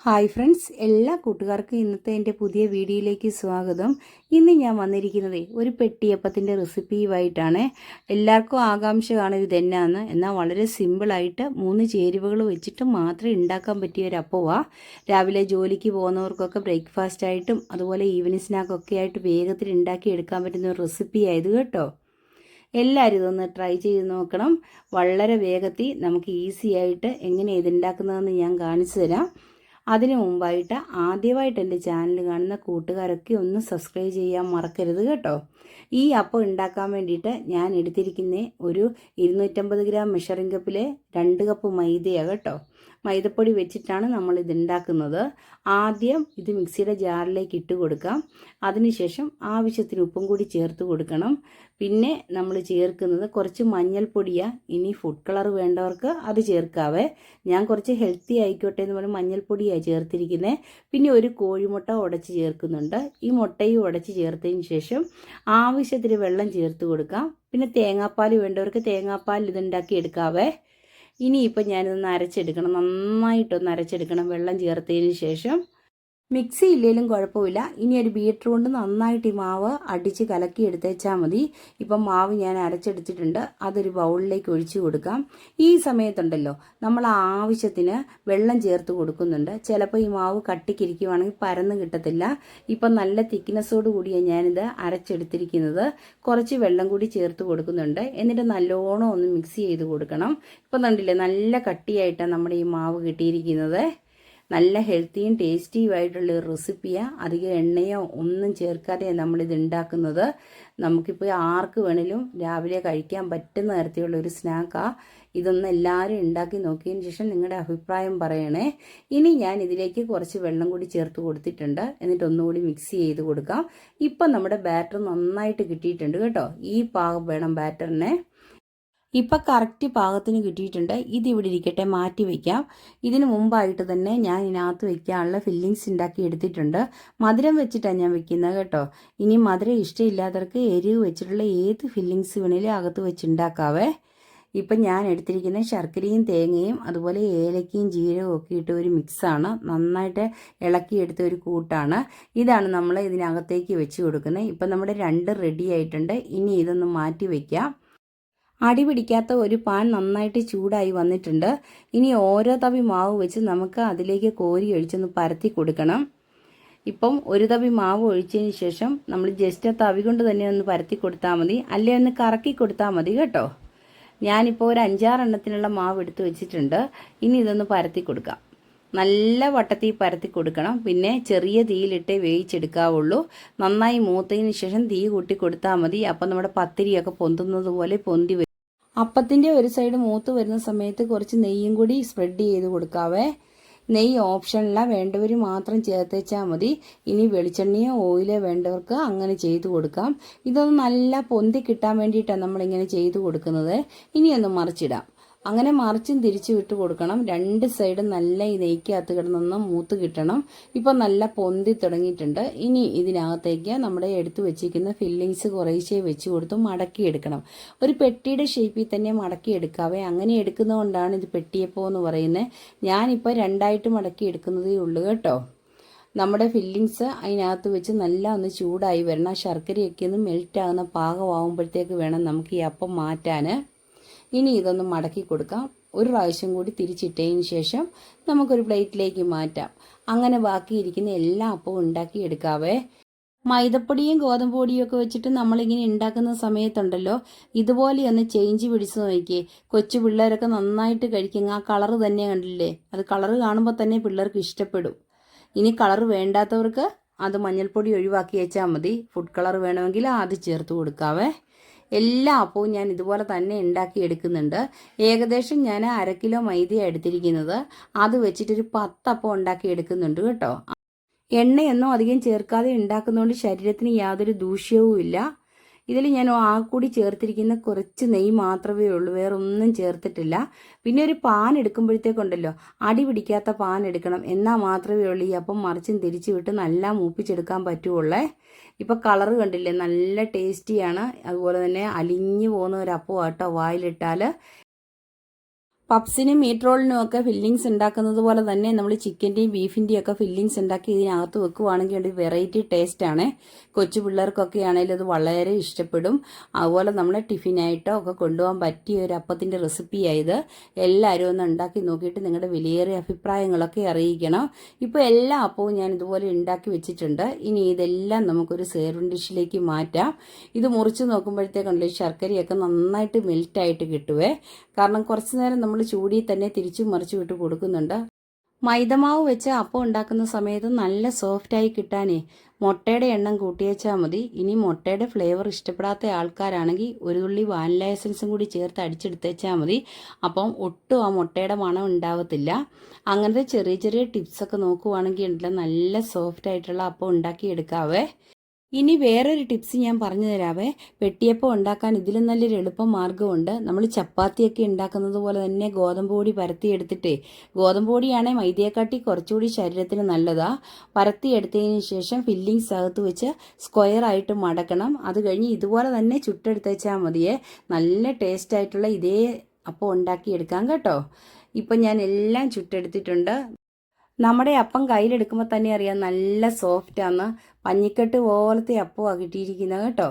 Hi friends, എല്ലാ കൂട്ടുകാർക്കും ഇന്നത്തെ എൻ്റെ പുതിയ വീഡിയോയിലേക്ക് സ്വാഗതം. ഇന്ന് ഞാൻ വന്നിരിക്കുന്നത് ഒരു പെട്ടിയപ്പത്തിൻ്റെ റെസിപ്പിയുമായിട്ടാണ്. എല്ലാവർക്കും ആകാംക്ഷ കാണും ഇതെന്നാന്ന്. എന്നാൽ വളരെ സിമ്പിളായിട്ട് 3 ചേരുവകൾ വെച്ചിട്ട് മാത്രം ഉണ്ടാക്കാൻ പറ്റിയ ഒരു അപ്പമാണ്. രാവിലെ ജോലിക്ക് പോകുന്നവർക്കൊക്കെ ബ്രേക്ക്ഫാസ്റ്റായിട്ടും അതുപോലെ ഈവനിങ് സ്നാക്കൊക്കെ ആയിട്ട് വേഗത്തിൽ ഉണ്ടാക്കി എടുക്കാൻ പറ്റുന്ന ഒരു റെസിപ്പിയായത് കേട്ടോ. എല്ലാവരും ഇതൊന്ന് ട്രൈ ചെയ്ത് നോക്കണം. വളരെ വേഗത്തിൽ നമുക്ക് ഈസി ആയിട്ട് എങ്ങനെ ഇതുണ്ടാക്കുന്നതെന്ന് ഞാൻ കാണിച്ചു തരാം. അതിനു മുമ്പായിട്ട് ആദ്യമായിട്ട് എൻ്റെ ചാനൽ കാണുന്ന കൂട്ടുകാരൊക്കെ ഒന്ന് സബ്സ്ക്രൈബ് ചെയ്യാൻ മറക്കരുത് കേട്ടോ. ഈ അപ്പം ഉണ്ടാക്കാൻ വേണ്ടിയിട്ട് ഞാൻ എടുത്തിരിക്കുന്ന ഒരു 250 ഗ്രാം മെഷറിംഗ് കപ്പിലെ 2 കപ്പ് മൈദയാണ് കേട്ടോ. മൈദപ്പൊടി വെച്ചിട്ടാണ് നമ്മൾ ഇത് ഉണ്ടാക്കുന്നത്. ആദ്യം ഇത് മിക്സിയുടെ ജാറിലേക്ക് ഇട്ട് കൊടുക്കാം. അതിനുശേഷം ആവശ്യത്തിന് ഉപ്പും കൂടി ചേർത്ത് കൊടുക്കണം. പിന്നെ നമ്മൾ ചേർക്കുന്നത് കുറച്ച് മഞ്ഞൾപ്പൊടിയാണ്. ഇനി ഫുഡ് കളർ വേണ്ടവർക്ക് അത് ചേർക്കാവേ. ഞാൻ കുറച്ച് ഹെൽത്തി ആയിക്കോട്ടെ എന്ന് പറഞ്ഞ് മഞ്ഞൾപ്പൊടിയാണ് ചേർത്തിരിക്കുന്നത്. പിന്നെ ഒരു കോഴിമുട്ട ഉടച്ച് ചേർക്കുന്നുണ്ട്. ഈ മുട്ടയും ഉടച്ച് ചേർത്തതിന് ശേഷം ആവശ്യത്തിന് വെള്ളം ചേർത്ത് കൊടുക്കാം. പിന്നെ തേങ്ങാപ്പാൽ വേണ്ടവർക്ക് തേങ്ങാപ്പാൽ ഇതുണ്ടാക്കി എടുക്കാവേ. ഇനിയിപ്പോൾ ഞാനിതൊന്ന് അരച്ചെടുക്കണം. നന്നായിട്ടൊന്ന് അരച്ചെടുക്കണം വെള്ളം ചേർത്തതിന് ശേഷം. മിക്സി ഇല്ലെങ്കിലും കുഴപ്പമില്ല. ഇനി ഒരു ബീറ്റർ കൊണ്ട് നന്നായിട്ട് ഈ മാവ് അടിച്ച് കലക്കി എടുത്തേച്ചാൽ മതി. ഇപ്പം മാവ് ഞാൻ അരച്ചെടുത്തിട്ടുണ്ട്. അതൊരു ബൗളിലേക്ക് ഒഴിച്ചു കൊടുക്കാം. ഈ സമയത്തുണ്ടല്ലോ നമ്മൾ ആവശ്യത്തിന് വെള്ളം ചേർത്ത് കൊടുക്കുന്നുണ്ട്. ചിലപ്പോൾ ഈ മാവ് കട്ടിക്കിരിക്കുവാണെങ്കിൽ പരന്ന് കിട്ടത്തില്ല. ഇപ്പം നല്ല തിക്നെസ്സോട് കൂടിയാണ് ഞാനിത് അരച്ചെടുത്തിരിക്കുന്നത്. കുറച്ച് വെള്ളം കൂടി ചേർത്ത് കൊടുക്കുന്നുണ്ട്. എന്നിട്ട് നല്ലോണം ഒന്ന് മിക്സ് ചെയ്ത് കൊടുക്കണം. ഇപ്പം കണ്ടില്ലേ, നല്ല കട്ടിയായിട്ടാണ് നമ്മുടെ ഈ മാവ് കിട്ടിയിരിക്കുന്നത്. നല്ല ഹെൽത്തിയും ടേസ്റ്റിയുമായിട്ടുള്ള ഒരു റെസിപ്പിയാണ്. അധികം എണ്ണയോ ഒന്നും ചേർക്കാതെ നമ്മളിത് ഉണ്ടാക്കുന്നത്. നമുക്കിപ്പോൾ ആർക്ക് വേണേലും രാവിലെ കഴിക്കാൻ പറ്റുന്ന തരത്തിലുള്ള ഒരു സ്നാക്കാണ്. ഇതൊന്ന് എല്ലാവരും ഉണ്ടാക്കി നോക്കിയതിന് ശേഷം നിങ്ങളുടെ അഭിപ്രായം പറയണേ. ഇനി ഞാൻ ഇതിലേക്ക് കുറച്ച് വെള്ളം കൂടി ചേർത്ത് കൊടുത്തിട്ടുണ്ട്. എന്നിട്ട് ഒന്നുകൂടി മിക്സ് ചെയ്ത് കൊടുക്കാം. ഇപ്പം നമ്മുടെ ബാറ്റർ നന്നായിട്ട് കിട്ടിയിട്ടുണ്ട് കേട്ടോ. ഈ പാകം വേണം ബാറ്ററിനെ. ഇപ്പം കറക്റ്റ് പാകത്തിന് കിട്ടിയിട്ടുണ്ട്. ഇതിവിടെ ഇരിക്കട്ടെ, മാറ്റി വയ്ക്കാം. ഇതിന് മുമ്പായിട്ട് തന്നെ ഞാൻ ഇതിനകത്ത് വെക്കാനുള്ള ഫില്ലിങ്സ് ഉണ്ടാക്കി എടുത്തിട്ടുണ്ട്. മധുരം വെച്ചിട്ടാണ് ഞാൻ വെക്കുന്നത് കേട്ടോ. ഇനി മധുരം ഇഷ്ടമില്ലാത്തവർക്ക് എരിവ് വെച്ചിട്ടുള്ള ഏത് ഫില്ലിങ്സ് വേണേലും അകത്ത് വെച്ചുണ്ടാക്കാവേ. ഇപ്പം ഞാൻ എടുത്തിരിക്കുന്ന ശർക്കരയും തേങ്ങയും അതുപോലെ ഏലക്കയും ജീരകവും ഒക്കെ ഇട്ട ഒരു മിക്സാണ്. നന്നായിട്ട് ഇളക്കിയെടുത്ത ഒരു കൂട്ടാണ്. ഇതാണ് നമ്മൾ ഇതിനകത്തേക്ക് വെച്ച് കൊടുക്കുന്നത്. ഇപ്പം നമ്മുടെ 2 റെഡി ആയിട്ടുണ്ട്. ഇനി ഇതൊന്ന് മാറ്റി വയ്ക്കാം. അടി പിടിക്കാത്ത ഒരു പാൻ നന്നായിട്ട് ചൂടായി വന്നിട്ടുണ്ട്. ഇനി ഓരോ തവി മാവ് വെച്ച് നമുക്ക് അതിലേക്ക് കോരി ഒഴിച്ചൊന്ന് പരത്തി കൊടുക്കണം. ഇപ്പം ഒരു തവി മാവ് ഒഴിച്ചതിന് ശേഷം നമ്മൾ ജസ്റ്റ് ആ തവി കൊണ്ട് തന്നെ ഒന്ന് പരത്തി കൊടുത്താൽ മതി. അല്ലെ ഒന്ന് കറക്കി കൊടുത്താൽ മതി കേട്ടോ. ഞാനിപ്പോൾ ഒരു 5-6 എണ്ണത്തിനുള്ള മാവ് എടുത്ത് വെച്ചിട്ടുണ്ട്. ഇനി ഇതൊന്ന് പരത്തി കൊടുക്കാം. നല്ല വട്ടത്തിൽ പരത്തി കൊടുക്കണം. പിന്നെ ചെറിയ തീയിലിട്ടേ വേവിച്ചെടുക്കാവുള്ളൂ. നന്നായി മൂത്തതിന് ശേഷം തീ കൂട്ടി കൊടുത്താൽ മതി. അപ്പം നമ്മുടെ പത്തിരിയൊക്കെ പൊന്തുന്നത് പോലെ പൊന്തി വരും. അപ്പത്തിൻ്റെ ഒരു സൈഡ് മൂത്ത് വരുന്ന സമയത്ത് കുറച്ച് നെയ്യും കൂടി സ്പ്രെഡ് ചെയ്ത് കൊടുക്കാവേ. നെയ്യ് ഓപ്ഷനില്ല, വേണ്ടവർ മാത്രം ചേർത്തേച്ചാൽ മതി. ഇനി വെളിച്ചെണ്ണയോ ഓയിലോ വേണ്ടവർക്ക് അങ്ങനെ ചെയ്ത് കൊടുക്കാം. ഇതൊന്ന് നല്ല പൊന്തി കിട്ടാൻ വേണ്ടിയിട്ടാണ് നമ്മളിങ്ങനെ ചെയ്ത് കൊടുക്കുന്നത്. ഇനിയൊന്ന് മറിച്ചിടാം. അങ്ങനെ മറിച്ചും തിരിച്ചു വിട്ട് കൊടുക്കണം. 2 സൈഡും നല്ല ഈ നെയ്ക്കകത്ത് കിടന്നൊന്ന് മൂത്ത് കിട്ടണം. ഇപ്പം നല്ല പൊന്തി തുടങ്ങിയിട്ടുണ്ട്. ഇനി ഇതിനകത്തേക്ക് നമ്മുടെ എടുത്തു വെച്ചിരിക്കുന്ന ഫില്ലിങ്സ് കുറേശ്ശേ വെച്ച് കൊടുത്ത് മടക്കിയെടുക്കണം. ഒരു പെട്ടിയുടെ ഷേപ്പിൽ തന്നെ മടക്കിയെടുക്കാവേ. അങ്ങനെ എടുക്കുന്നതുകൊണ്ടാണ് ഇത് പെട്ടിയപ്പം എന്ന് പറയുന്നത്. ഞാനിപ്പോൾ 2ആയിട്ട് മടക്കി എടുക്കുന്നതേ ഉള്ളൂ കേട്ടോ. നമ്മുടെ ഫില്ലിങ്സ് അതിനകത്ത് വെച്ച് നല്ല ഒന്ന് ചൂടായി വരണം. ശർക്കരയൊക്കെ ഒന്ന് മെൽറ്റാകുന്ന പാകമാകുമ്പോഴത്തേക്ക് വേണം നമുക്ക് ഈ അപ്പം മാറ്റാൻ. ഇനി ഇതൊന്ന് മടക്കി കൊടുക്കാം. ഒരു പ്രാവശ്യം കൂടി തിരിച്ചിട്ടതിന് ശേഷം നമുക്കൊരു പ്ലേറ്റിലേക്ക് മാറ്റാം. അങ്ങനെ ബാക്കിയിരിക്കുന്ന എല്ലാ അപ്പവും ഉണ്ടാക്കി എടുക്കാവേ. മൈദപ്പൊടിയും ഗോതമ്പ് പൊടിയും ഒക്കെ വെച്ചിട്ട് നമ്മളിങ്ങനെ ഉണ്ടാക്കുന്ന സമയത്തുണ്ടല്ലോ, ഇതുപോലെ ഒന്ന് ചേഞ്ച് പിടിച്ച് നോക്കിയേ. കൊച്ചു പിള്ളേരൊക്കെ നന്നായിട്ട് കഴിക്കും. ആ കളറ് തന്നെ കണ്ടില്ലേ, അത് കളറ് കാണുമ്പോൾ തന്നെ പിള്ളേർക്ക് ഇഷ്ടപ്പെടും. ഇനി കളറ് വേണ്ടാത്തവർക്ക് അത് മഞ്ഞൾപ്പൊടി ഒഴിവാക്കി വെച്ചാൽ മതി. ഫുഡ് കളർ വേണമെങ്കിൽ അത് ചേർത്ത് കൊടുക്കാവേ. എല്ലാ അപ്പവും ഞാൻ ഇതുപോലെ തന്നെ ഉണ്ടാക്കി എടുക്കുന്നുണ്ട്. ഏകദേശം ഞാൻ 1/2 കിലോ മൈദയാണ് എടുത്തിരിക്കുന്നത്. അത് വെച്ചിട്ടൊരു 10 അപ്പം ഉണ്ടാക്കി എടുക്കുന്നുണ്ട് കേട്ടോ. എണ്ണയൊന്നും അധികം ചേർക്കാതെ ഉണ്ടാക്കുന്നതുകൊണ്ട് ശരീരത്തിന് യാതൊരു ദൂഷ്യവും ഇല്ല. ഇതിൽ ഞാൻ കൂടി ചേർത്തിരിക്കുന്ന കുറച്ച് നെയ്യ് മാത്രമേ ഉള്ളൂ, വേറെ ഒന്നും ചേർത്തിട്ടില്ല. പിന്നെ ഒരു പാൻ എടുക്കുമ്പോഴത്തേക്കുണ്ടല്ലോ അടി പിടിക്കാത്ത പാൻ എടുക്കണം. എന്നാൽ മാത്രമേ ഉള്ളൂ ഈ അപ്പം മറിച്ചും തിരിച്ചു വിട്ട് നല്ല മൂപ്പിച്ചെടുക്കാൻ പറ്റുള്ളേ. ഇപ്പം കളറ് കണ്ടില്ലേ, നല്ല ടേസ്റ്റിയാണ്. അതുപോലെ തന്നെ അലിഞ്ഞു പോകുന്ന ഒരു അപ്പം കേട്ടോ വായിലിട്ടാൽ. പപ്സിനും മീറ്റ് റോളിനും ഒക്കെ ഫില്ലിങ്സ് ഉണ്ടാക്കുന്നത് പോലെ തന്നെ നമ്മൾ ചിക്കൻ്റെയും ബീഫിൻ്റെയും ഒക്കെ ഫില്ലിങ്സ് ഉണ്ടാക്കി ഇതിനകത്ത് വെക്കുവാണെങ്കിൽ ഒരു വെറൈറ്റി ടേസ്റ്റാണ്. കൊച്ചു പിള്ളേർക്കൊക്കെ ആണെങ്കിലും അത് വളരെ ഇഷ്ടപ്പെടും. അതുപോലെ നമ്മൾ ടിഫിനായിട്ടോ ഒക്കെ കൊണ്ടുപോകാൻ പറ്റിയ ഒരു അപ്പത്തിൻ്റെ റെസിപ്പിയായത്. എല്ലാവരും ഒന്ന് ഉണ്ടാക്കി നോക്കിയിട്ട് നിങ്ങളുടെ വിലയേറിയ അഭിപ്രായങ്ങളൊക്കെ അറിയിക്കണം. ഇപ്പോൾ എല്ലാ അപ്പവും ഞാൻ ഇതുപോലെ ഉണ്ടാക്കി വെച്ചിട്ടുണ്ട്. ഇനി ഇതെല്ലാം നമുക്കൊരു സെർവിങ് ഡിഷിലേക്ക് മാറ്റാം. ഇത് മുറിച്ച് നോക്കുമ്പോഴത്തേക്കുണ്ടല്ലോ ശർക്കരയൊക്കെ നന്നായിട്ട് മെൽറ്റായിട്ട് കിട്ടുവേ. കാരണം കുറച്ച് നേരം നമ്മൾ ചൂടിൽ തന്നെ തിരിച്ചും മറിച്ചു വിട്ട് കൊടുക്കുന്നുണ്ട്. മൈദമാവ് വെച്ച് അപ്പം ഉണ്ടാക്കുന്ന സമയത്ത് നല്ല സോഫ്റ്റായി കിട്ടാനേ മുട്ടയുടെ എണ്ണം കൂട്ടിയേച്ചാൽ മതി. ഇനി മുട്ടയുടെ ഫ്ലേവർ ഇഷ്ടപ്പെടാത്ത ആൾക്കാരാണെങ്കിൽ ഒരു തുള്ളി വാനില എസൻസും കൂടി ചേർത്ത് അടിച്ചെടുത്തേച്ചാൽ മതി. അപ്പം ഒട്ടും ആ മുട്ടയുടെ മണം ഉണ്ടാവത്തില്ല. അങ്ങനത്തെ ചെറിയ ചെറിയ ടിപ്സൊക്കെ നോക്കുവാണെങ്കിൽ ഉണ്ടല്ലോ നല്ല സോഫ്റ്റ് ആയിട്ടുള്ള അപ്പം ഉണ്ടാക്കിയെടുക്കാവേ. ഇനി വേറൊരു ടിപ്സ് ഞാൻ പറഞ്ഞു തരാവേ. പെട്ടിയപ്പം ഉണ്ടാക്കാൻ ഇതിലും നല്ലൊരു എളുപ്പ മാർഗ്ഗമുണ്ട്. നമ്മൾ ചപ്പാത്തിയൊക്കെ ഉണ്ടാക്കുന്നത് പോലെ തന്നെ ഗോതമ്പ് പൊടി പരത്തിയെടുത്തിട്ടേ, ഗോതമ്പ് പൊടിയാണെങ്കിൽ മൈദയെക്കാട്ടി കുറച്ചുകൂടി ശരീരത്തിന് നല്ലതാ. പരത്തിയെടുത്തതിന് ശേഷം ഫില്ലിങ്സ് അകത്ത് വെച്ച് സ്ക്വയറായിട്ട് മടക്കണം. അത് കഴിഞ്ഞ് ഇതുപോലെ തന്നെ ചുട്ടെടുത്തേച്ചാൽ മതിയേ. നല്ല ടേസ്റ്റ് ആയിട്ടുള്ള ഇതേ അപ്പം ഉണ്ടാക്കിയെടുക്കാം കേട്ടോ. ഇപ്പം ഞാൻ എല്ലാം ചുട്ടെടുത്തിട്ടുണ്ട്. നമ്മുടെ അപ്പം കയ്യിലെടുക്കുമ്പോൾ തന്നെ അറിയാം നല്ല സോഫ്റ്റാന്ന്. പഞ്ഞിക്കെട്ട് പോലത്തെ അപ്പമാണ് കിട്ടിയിരിക്കുന്നത് കേട്ടോ.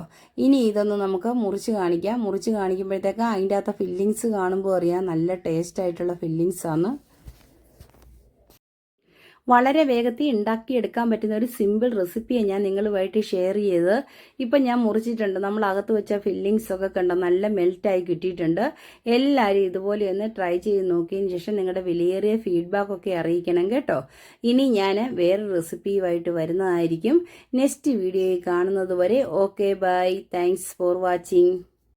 ഇനി ഇതൊന്ന് നമുക്ക് മുറിച്ച് കാണിക്കാം. മുറിച്ച് കാണിക്കുമ്പോഴത്തേക്ക് അതിൻ്റെ അകത്ത് ഫില്ലിങ്സ് കാണുമ്പോൾ അറിയാം നല്ല ടേസ്റ്റ് ആയിട്ടുള്ള ഫില്ലിങ്സാണ്. വളരെ വേഗത്തിൽ ഉണ്ടാക്കിയെടുക്കാൻ പറ്റുന്ന ഒരു സിമ്പിൾ റെസിപ്പിയാണ് ഞാൻ നിങ്ങളുമായിട്ട് ഷെയർ ചെയ്തത്. ഇപ്പം ഞാൻ മുറിച്ചിട്ടുണ്ട്. നമ്മൾ അകത്ത് വെച്ച ഫില്ലിങ്സ് ഒക്കെ കണ്ടോ നല്ല മെൽറ്റായി കിട്ടിയിട്ടുണ്ട്. എല്ലാവരും ഇതുപോലെ ഒന്ന് ട്രൈ ചെയ്ത് നോക്കിയതിന് ശേഷം നിങ്ങളുടെ വിലയേറിയ ഫീഡ്ബാക്കൊക്കെ അറിയിക്കണം കേട്ടോ. ഇനി ഞാൻ വേറെ റെസിപ്പിയുമായിട്ട് വരുന്നതായിരിക്കും. നെക്സ്റ്റ് വീഡിയോയിൽ കാണുന്നത് വരെ okay bye. Thanks for watching.